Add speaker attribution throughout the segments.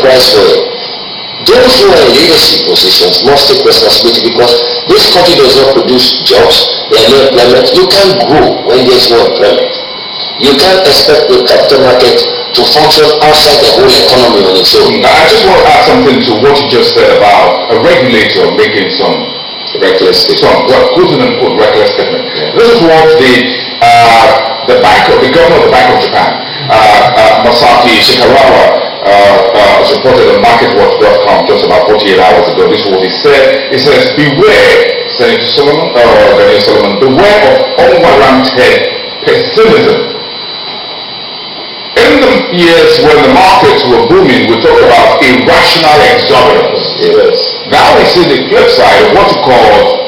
Speaker 1: price for it. Those who are in leadership positions must take responsibility, because this country does not produce jobs, there are no employment. You can't grow when there's no employment. You can't expect the capital market to function outside the whole economy on its own.
Speaker 2: I just want to add something to what you just said about a regulator making some reckless statement. Reckless statement. Yeah. This is what the governor of the Bank of Japan, Masaki Shikarawa, reported on MarketWatch.com just about 48 hours ago. This is what he said. He says, beware, Daniel Solomon, beware of unwarranted pessimism. In the years when the markets were booming, we talked about irrational exuberance.
Speaker 1: Yes.
Speaker 2: Now we see the flip side of what you call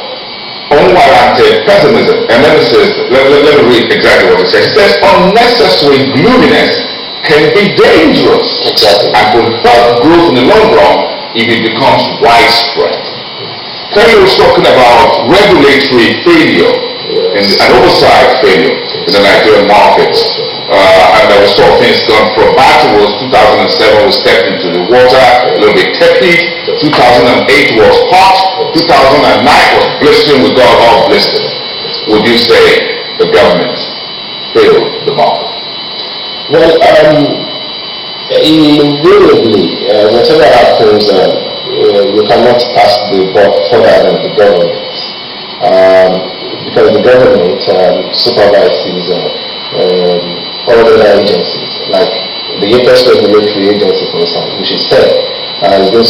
Speaker 2: unwarranted pessimism. And then it says, let me read exactly what it says. It says, unnecessary gloominess can be dangerous.
Speaker 1: Exactly.
Speaker 2: And will hurt growth in the long run if it becomes widespread. Kenny was talking about regulatory failure, and oversight failure in the Nigerian markets. And there were sort of things gone from bad to worse. 2007 we stepped into the water, a little bit tepid. 2008 was hot. 2009 was blistering. We got all blistered. Would you say the government failed the market?
Speaker 1: Well, invariably, whatever happens, you cannot pass the buck further than the government, because the government supervises all other agencies, like the Apex Regulatory Agency, for instance, which is SEC, is being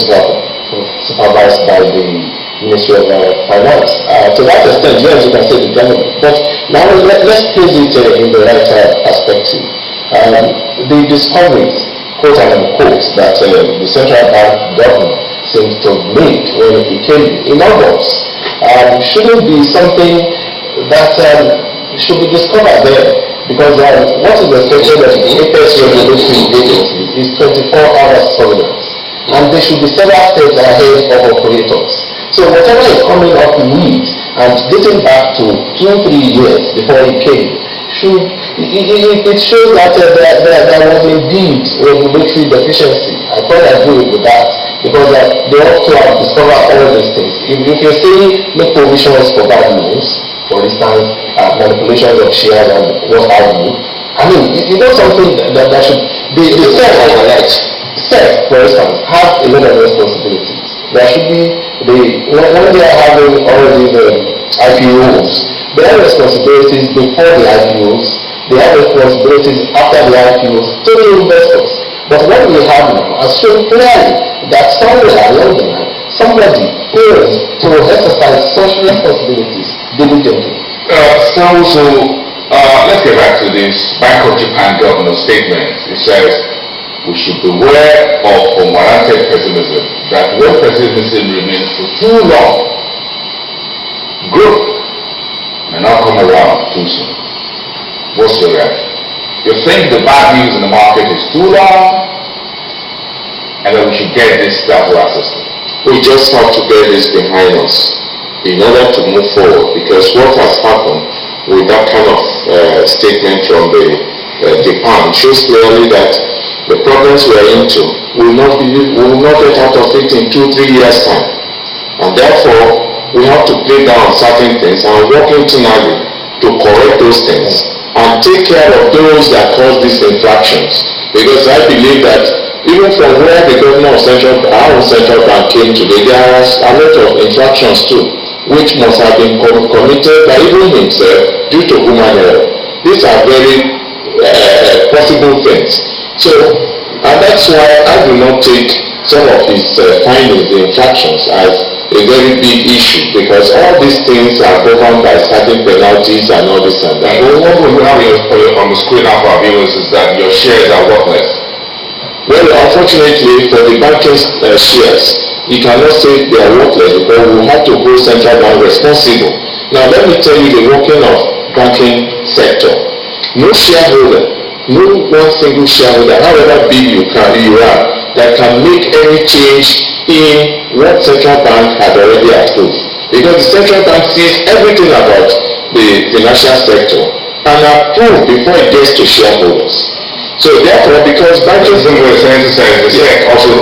Speaker 1: supervised by the Ministry of Finance. To that extent, yes, you can say the government. But now let's place it in the right perspective. The discoveries, quote unquote, that the central bank governor seems to have made when it came in August shouldn't be something that should be discovered there. Because what is expected of the Apex Regulatory Agency is 24-hour surveillance, and there should be several steps ahead of operators. So whatever is coming up with, and dating back to 2-3 years before it came, it shows that there was indeed regulatory deficiency. I quite agree with that, because they ought to have discovered all these things. If you say make provisions for bad loans, for instance, manipulations of shares and what have you, I mean, you know something that should be the SEC, for instance, have a lot of responsibilities. There should be when they are having all these IPOs, they have responsibilities before the IPOs, they have responsibilities after the IPOs to the investors. But what we have now has shown clearly that somewhere along the line, somebody fails to exercise such responsibilities diligently.
Speaker 2: Let's get back to this Bank of Japan governor statement. It says we should beware of unwarranted pessimism, that when pessimism remains for too long, growth may not come around too soon. What's your reaction? You think the bad news in the market is too long, and that we should get this out of our system?
Speaker 3: We just have to get this behind us in order to move forward, because what has happened with that kind of statement from the Japan shows clearly that the problems we are into will not get out of it in 2-3 years time, and therefore we have to play down certain things and work internally to correct those things and take care of those that cause these infractions, because I believe that even from where the governor of our central bank came today, there are a lot of infractions too, which must have been committed by even himself due to human error. These are very possible things. So, and that's why I do not take some of his findings, the infractions, as a very big issue, because all these things are governed by certain penalties and all this and that.
Speaker 2: Well, what we have on the screen now for our viewers is that your shares are worthless.
Speaker 3: Well, unfortunately, for the banking shares, you cannot say they are worthless, because we have to hold central bank responsible. Now, let me tell you the working of banking sector. No shareholder, no one single shareholder, however big you are, that can make any change in what central bank had already approved. Because the central bank sees everything about the financial sector and approve before it gets to shareholders. So therefore, because banking
Speaker 2: the SEC also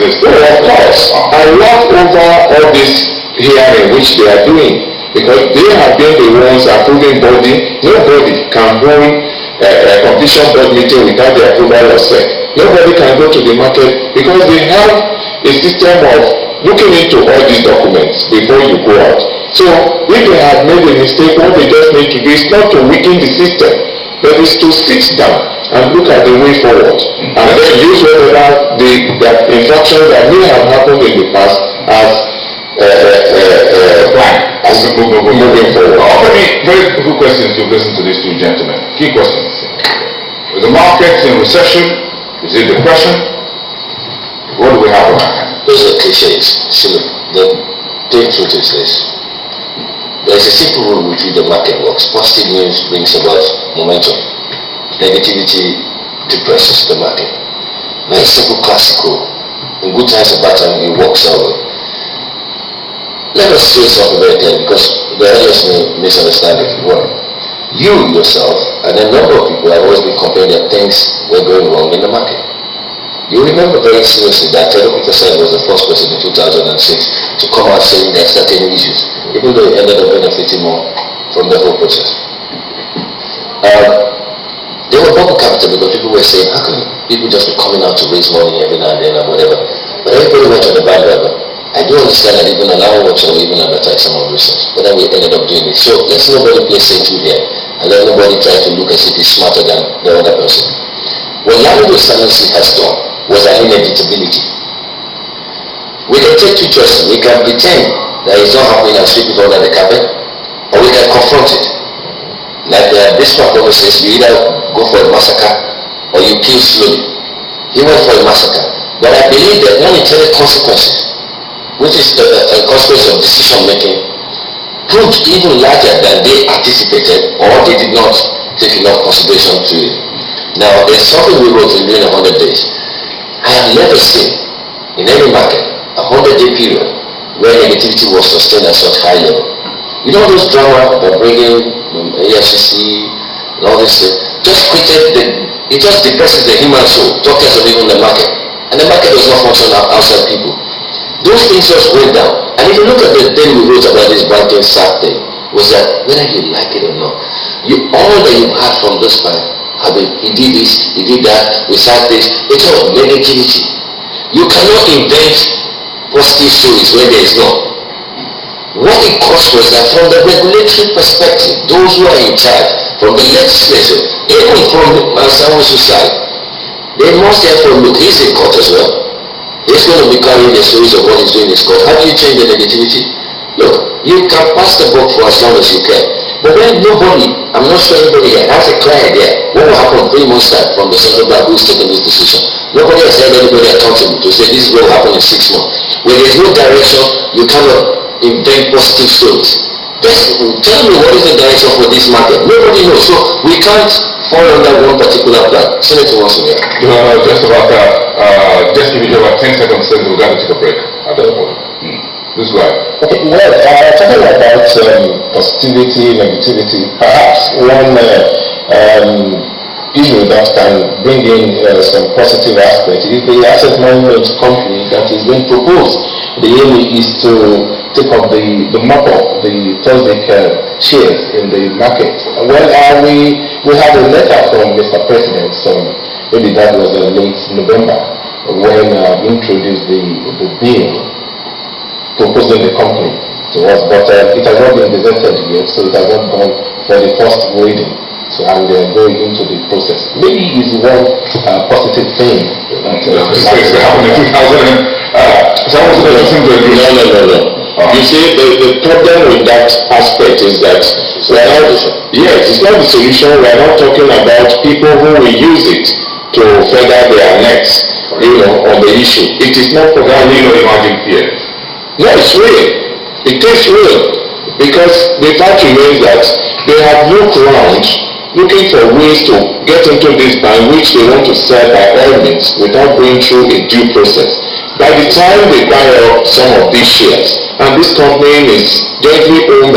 Speaker 2: this?
Speaker 3: No, of course. And not over all this hearing which they are doing. Because they have been the ones approving body. Nobody can hold a competition board meeting without the approval of SEC. Nobody can go to the market because they have a system of looking into all these documents before you go out. So if they have made a mistake, what they just need to do is not to weaken the system, but is to sit down and look at the way forward. And then use whatever the infractions that may have happened in the past as
Speaker 2: plan.
Speaker 3: As moving forward.
Speaker 2: Very good questions to listen to these two gentlemen. Key questions. Is the market in recession? Is it depression? What do we have on our hands?
Speaker 4: Those are cliches. See, the plain truth is this. There is a simple rule with which the market works. Positive news brings about momentum. Negativity depresses the market. Very simple, classical. In good times and bad times, it works that way. Let us say something very clear, because the others may misunderstand it. Well, you yourself and a number of people have always been complaining that things were going wrong in the market. You remember very seriously that Peter Said was the first person in 2006 to come out saying there are certain issues, even though he ended up benefiting more from the whole process. They were bubble capital because people were saying, how can people just be coming out to raise money every now and then or whatever? But everybody went on the bandwagon. I do understand that even allow watch or even advertise some of those things, but then we ended up doing it. So let's nobody play sainthood here, and let nobody try to look as if he's smarter than the other person. What Lamido Sanusi has done was an inevitability. We can take two choices. We can pretend that it's not happening and sweep it under the carpet, or we can confront it. Like this part always says, you either go for a massacre or you kill slowly. He went for a massacre, but I believe that non-intended consequences, which is a consequence of decision making, proved even larger than they anticipated or they did not take enough consideration to it. Now, there's something we wrote in during 100 days. I have never seen in any market a 100-day period where negativity was sustained at such high level. You know those drama about bringing AFCC and all this thing, it just depresses the human soul, talk less of even the market. And the market does not function outside people. Those things just went down. And if you look at the thing we wrote about this banking SAT thing, was that whether you like it or not, all that you've had from this bank, he did this, he did that, we said this, it's all negativity. You cannot invent positive stories where there is none. What it cost was that from the regulatory perspective, those who are in charge, from the legislature, even from Mansawo's side, they must therefore look, he's in court as well. He's going to be carrying the stories of what he's doing in his court. How do you change the negativity? Look, you can pass the book for as long as you can. But when nobody, I'm not sure anybody here, has a clear idea what will happen 3 months time from the central bank who's taking this decision. Nobody has held anybody accountable to say this is what will happen in 6 months. When there's no direction, you cannot invent positive stories. Tell me what is the direction for this market. Nobody knows. So we can't fall under one particular plan. Senator wants to hear.
Speaker 2: Just give you about 10 seconds, then we're going to take a break at that point. This guy.
Speaker 1: Okay, well, talking about positivity, negativity, perhaps one issue that can bring in some positive aspect is the asset management company that is being proposed. The aim is to take up the mop-up, the Thursday shares in the market. Well, we had a letter from Mr. President, maybe that was late November, when he introduced the bill proposing the company to us, but it has not been gazetted yet, so it has not gone for the first reading. So I'm going into the process. Maybe it's one positive thing that
Speaker 3: happened in 2000. No. You see, the problem with that aspect is that it's not the solution. We are not talking about people who will use it to further their nets, on the issue. It is not for that.
Speaker 2: Imagine fear.
Speaker 3: No, it's real. It is real. Because the fact remains that they have looked around looking for ways to get into this bank which they want to sell by all means without going through a due process. By the time they buy up some of these shares, and this company is jointly owned by